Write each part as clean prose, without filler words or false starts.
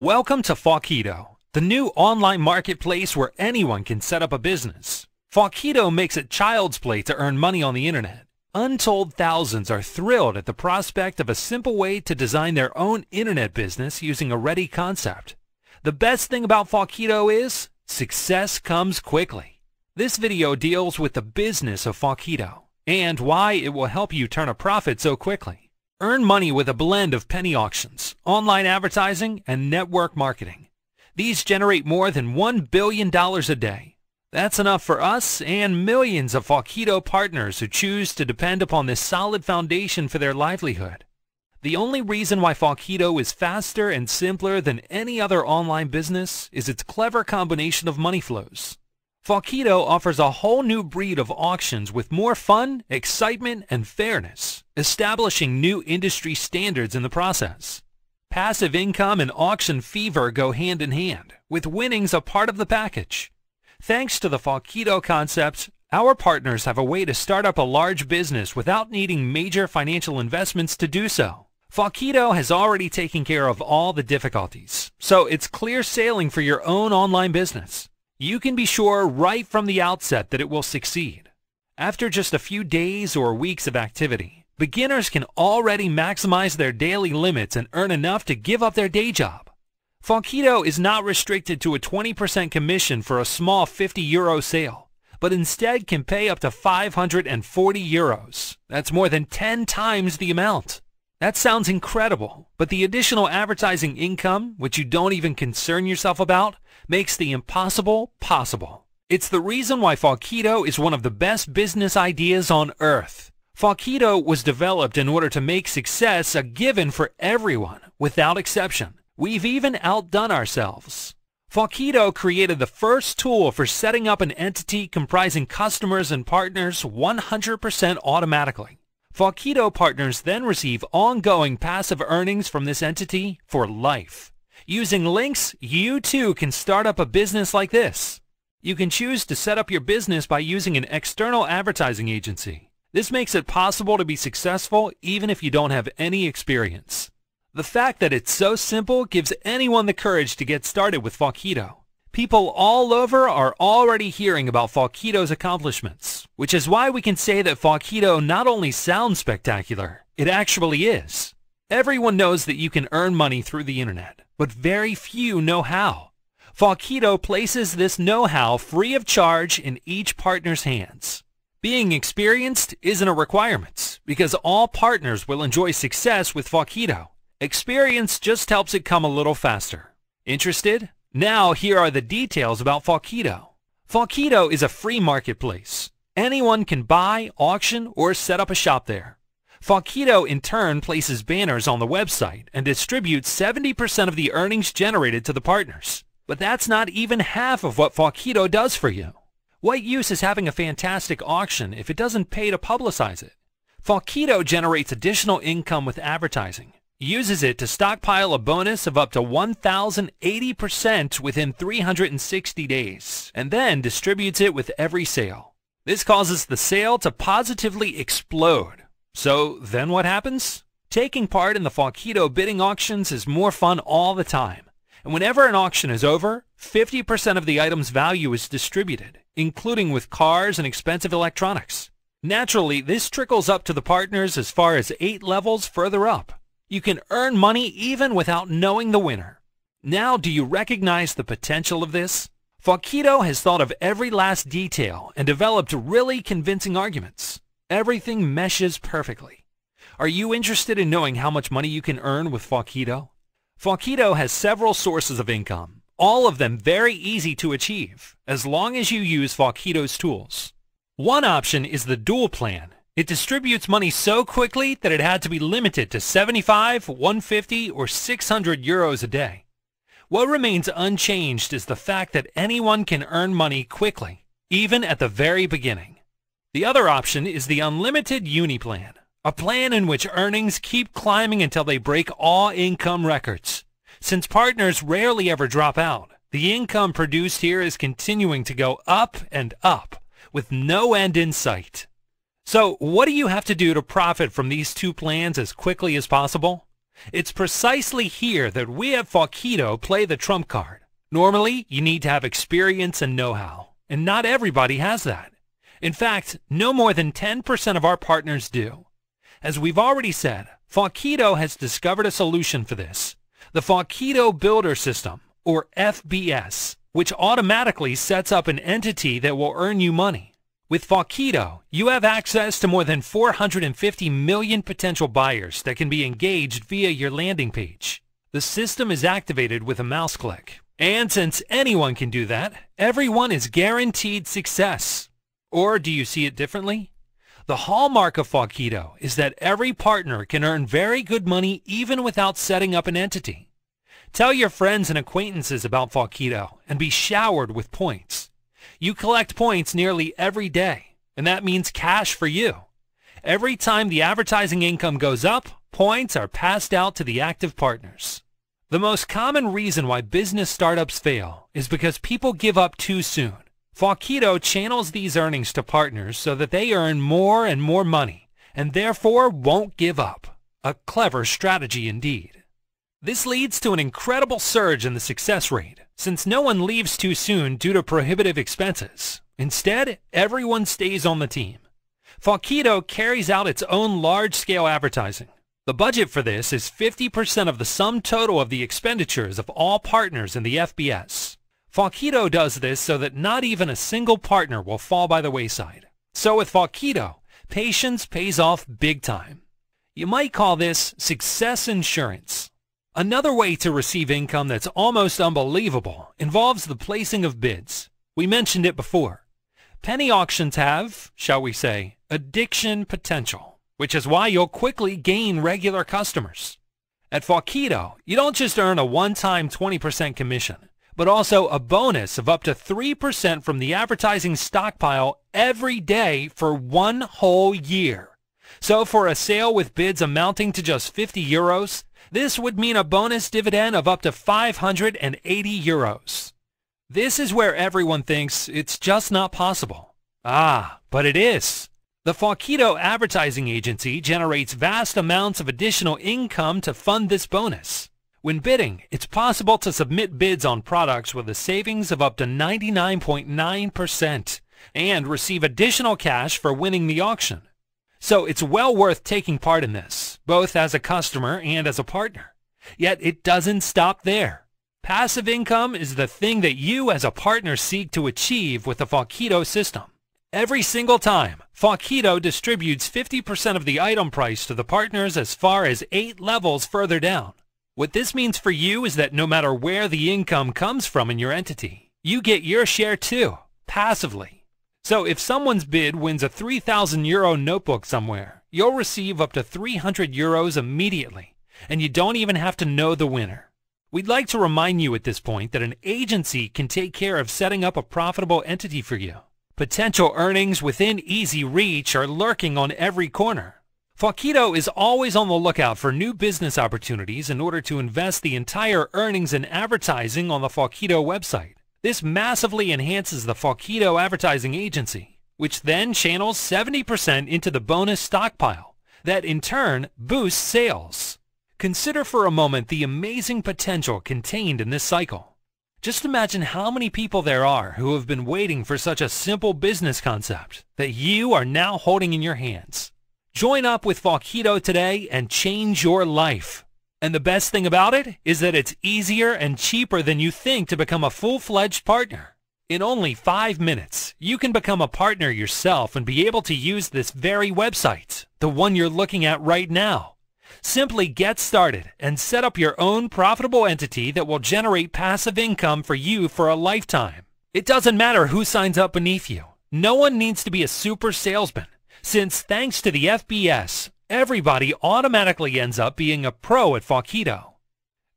Welcome to Falkito, the new online marketplace where anyone can set up a business. Falkito makes it child's play to earn money on the internet. Untold thousands are thrilled at the prospect of a simple way to design their own internet business using a ready concept. The best thing about Falkito is success comes quickly. This video deals with the business of Falkito and why it will help you turn a profit so quickly. Earn money with a blend of penny auctions, online advertising, and network marketing. These generate more than $1 billion a day. That's enough for us and millions of Falkito partners who choose to depend upon this solid foundation for their livelihood. The only reason why Falkito is faster and simpler than any other online business is its clever combination of money flows. Falkito offers a whole new breed of auctions with more fun, excitement, and fairness, establishing new industry standards in the process. Passive income and auction fever go hand in hand, with winnings a part of the package. Thanks to the Falkito concept, our partners have a way to start up a large business without needing major financial investments to do so. Falkito has already taken care of all the difficulties, so it's clear sailing for your own online business. You can be sure right from the outset that it will succeed. After just a few days or weeks of activity, beginners can already maximize their daily limits and earn enough to give up their day job. Falkito is not restricted to a 20% commission for a small €50 sale, but instead can pay up to €540. That's more than 10 times the amount. That sounds incredible, but the additional advertising income, which you don't even concern yourself about, makes the impossible possible. It's the reason why Falkito is one of the best business ideas on earth. Falkito was developed in order to make success a given for everyone, without exception. We've even outdone ourselves. Falkito created the first tool for setting up an entity comprising customers and partners 100% automatically. Falkito partners then receive ongoing passive earnings from this entity for life. Using links, you too can start up a business like this. You can choose to set up your business by using an external advertising agency. This makes it possible to be successful even if you don't have any experience. The fact that it's so simple gives anyone the courage to get started with Falkito. People all over are already hearing about Falkito's accomplishments, which is why we can say that Falkito not only sounds spectacular, it actually is. Everyone knows that you can earn money through the internet, but very few know how. Falkito places this know-how free of charge in each partner's hands. Being experienced isn't a requirement, because all partners will enjoy success with Falkito. Experience just helps it come a little faster. Interested? Now here are the details about Falkito. Falkito is a free marketplace. Anyone can buy, auction, or set up a shop there. Falkito in turn places banners on the website and distributes 70% of the earnings generated to the partners. But that's not even half of what Falkito does for you. What use is having a fantastic auction if it doesn't pay to publicize it? Falkito generates additional income with advertising, uses it to stockpile a bonus of up to 1,080% within 360 days, and then distributes it with every sale. This causes the sale to positively explode. So then what happens? Taking part in the Falkito bidding auctions is more fun all the time. And whenever an auction is over, 50% of the item's value is distributed, including with cars and expensive electronics. Naturally, this trickles up to the partners as far as 8 levels further up. You can earn money even without knowing the winner. Now, do you recognize the potential of this? Falkito has thought of every last detail and developed really convincing arguments. Everything meshes perfectly. Are you interested in knowing how much money you can earn with Falkito? Falkito has several sources of income, all of them very easy to achieve, as long as you use Falkito's tools. One option is the dual plan. It distributes money so quickly that it had to be limited to 75, 150, or 600 euros a day. What remains unchanged is the fact that anyone can earn money quickly, even at the very beginning. The other option is the unlimited uni plan, a plan in which earnings keep climbing until they break all income records. Since partners rarely ever drop out, the income produced here is continuing to go up and up, with no end in sight. So what do you have to do to profit from these two plans as quickly as possible? It's precisely here that we at Falkito play the trump card. Normally, you need to have experience and know-how, and not everybody has that. In fact, no more than 10% of our partners do. As we've already said, Falkito has discovered a solution for this, the Falkito Builder System, or FBS, which automatically sets up an entity that will earn you money. With Falkito, you have access to more than 450 million potential buyers that can be engaged via your landing page. The system is activated with a mouse click. And since anyone can do that, everyone is guaranteed success. Or do you see it differently? The hallmark of Falkito is that every partner can earn very good money even without setting up an entity. Tell your friends and acquaintances about Falkito and be showered with points. You collect points nearly every day, and that means cash for you. Every time the advertising income goes up, points are passed out to the active partners. The most common reason why business startups fail is because people give up too soon. Falkito channels these earnings to partners so that they earn more and more money, and therefore won't give up. A clever strategy indeed. This leads to an incredible surge in the success rate, since no one leaves too soon due to prohibitive expenses. Instead, everyone stays on the team. Falkito carries out its own large-scale advertising. The budget for this is 50% of the sum total of the expenditures of all partners in the FBS. Falkito does this so that not even a single partner will fall by the wayside. So with Falkito, patience pays off big time. You might call this success insurance. Another way to receive income that's almost unbelievable involves the placing of bids. We mentioned it before. Penny auctions have, shall we say, addiction potential, which is why you'll quickly gain regular customers. At Falkito, you don't just earn a one-time 20% commission, but also a bonus of up to 3% from the advertising stockpile every day for 1 whole year. So for a sale with bids amounting to just 50 euros, this would mean a bonus dividend of up to 580 euros. This is where everyone thinks it's just not possible. Ah, but it is. The Falkito advertising agency generates vast amounts of additional income to fund this bonus. When bidding, it's possible to submit bids on products with a savings of up to 99.9% and receive additional cash for winning the auction. So it's well worth taking part in this, both as a customer and as a partner. Yet it doesn't stop there. Passive income is the thing that you as a partner seek to achieve with the Falkito system. Every single time, Falkito distributes 50% of the item price to the partners as far as 8 levels further down. What this means for you is that no matter where the income comes from in your entity, you get your share too, passively. So if someone's bid wins a 3,000 euro notebook somewhere, you'll receive up to 300 euros immediately, and you don't even have to know the winner. We'd like to remind you at this point that an agency can take care of setting up a profitable entity for you. Potential earnings within easy reach are lurking on every corner. Falkito is always on the lookout for new business opportunities in order to invest the entire earnings in advertising on the Falkito website. This massively enhances the Falkito advertising agency, which then channels 70% into the bonus stockpile. That in turn boosts sales. Consider for a moment the amazing potential contained in this cycle. Just imagine how many people there are who have been waiting for such a simple business concept that you are now holding in your hands. Join up with Falkito today and change your life. And the best thing about it is that it's easier and cheaper than you think to become a full-fledged partner. In only 5 minutes, you can become a partner yourself and be able to use this very website, the one you're looking at right now. Simply get started and set up your own profitable entity that will generate passive income for you for a lifetime. It doesn't matter who signs up beneath you. No one needs to be a super salesman, since thanks to the FBS, everybody automatically ends up being a pro at Falkito.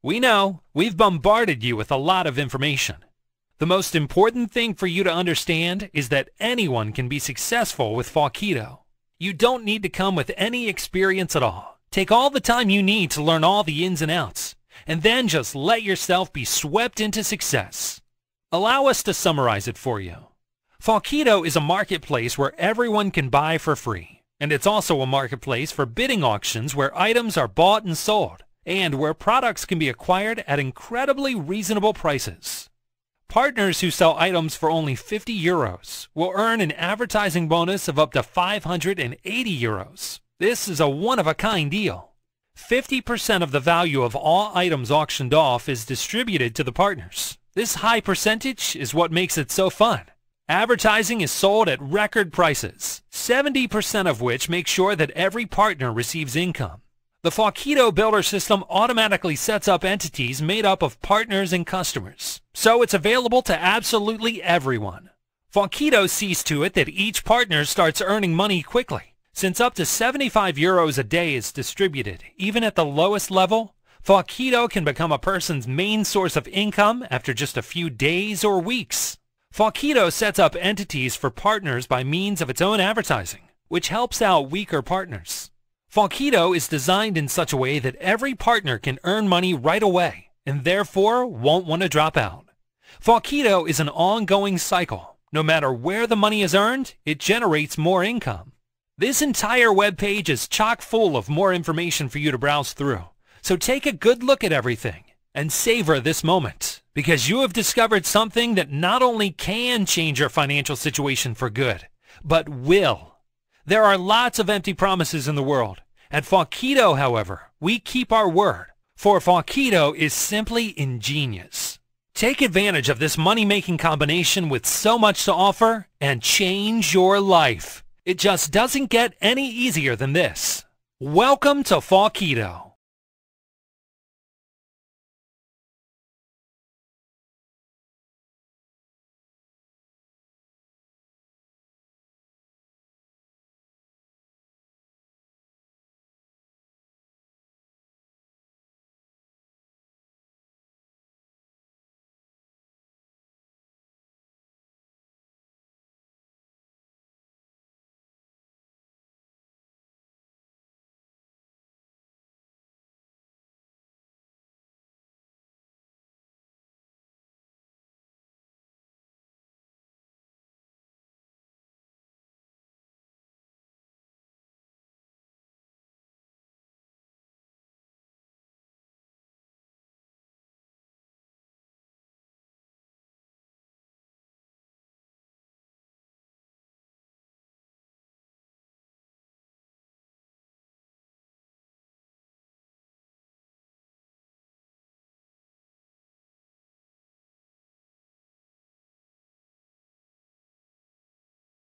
We know we've bombarded you with a lot of information. The most important thing for you to understand is that anyone can be successful with Falkito. You don't need to come with any experience at all. Take all the time you need to learn all the ins and outs, and then just let yourself be swept into success. Allow us to summarize it for you. Falkito is a marketplace where everyone can buy for free, and it's also a marketplace for bidding auctions where items are bought and sold. and where products can be acquired at incredibly reasonable prices. Partners who sell items for only 50 euros will earn an advertising bonus of up to 580 euros. This is a one-of-a-kind deal. 50% of the value of all items auctioned off is distributed to the partners. This high percentage is what makes it so fun. Advertising is sold at record prices, 70% of which make sure that every partner receives income. The Falkito builder system automatically sets up entities made up of partners and customers, so it's available to absolutely everyone. Falkito sees to it that each partner starts earning money quickly. Since up to 75 euros a day is distributed, even at the lowest level, Falkito can become a person's main source of income after just a few days or weeks. Falkito sets up entities for partners by means of its own advertising, which helps out weaker partners. Falkito is designed in such a way that every partner can earn money right away and therefore won't want to drop out. Falkito is an ongoing cycle. No matter where the money is earned, it generates more income. This entire web page is chock full of more information for you to browse through. So take a good look at everything and savor this moment, because you have discovered something that not only can change your financial situation for good, but will. There are lots of empty promises in the world. At Falkito, however, we keep our word, for Falkito is simply ingenious. Take advantage of this money-making combination with so much to offer and change your life. It just doesn't get any easier than this. Welcome to Falkito.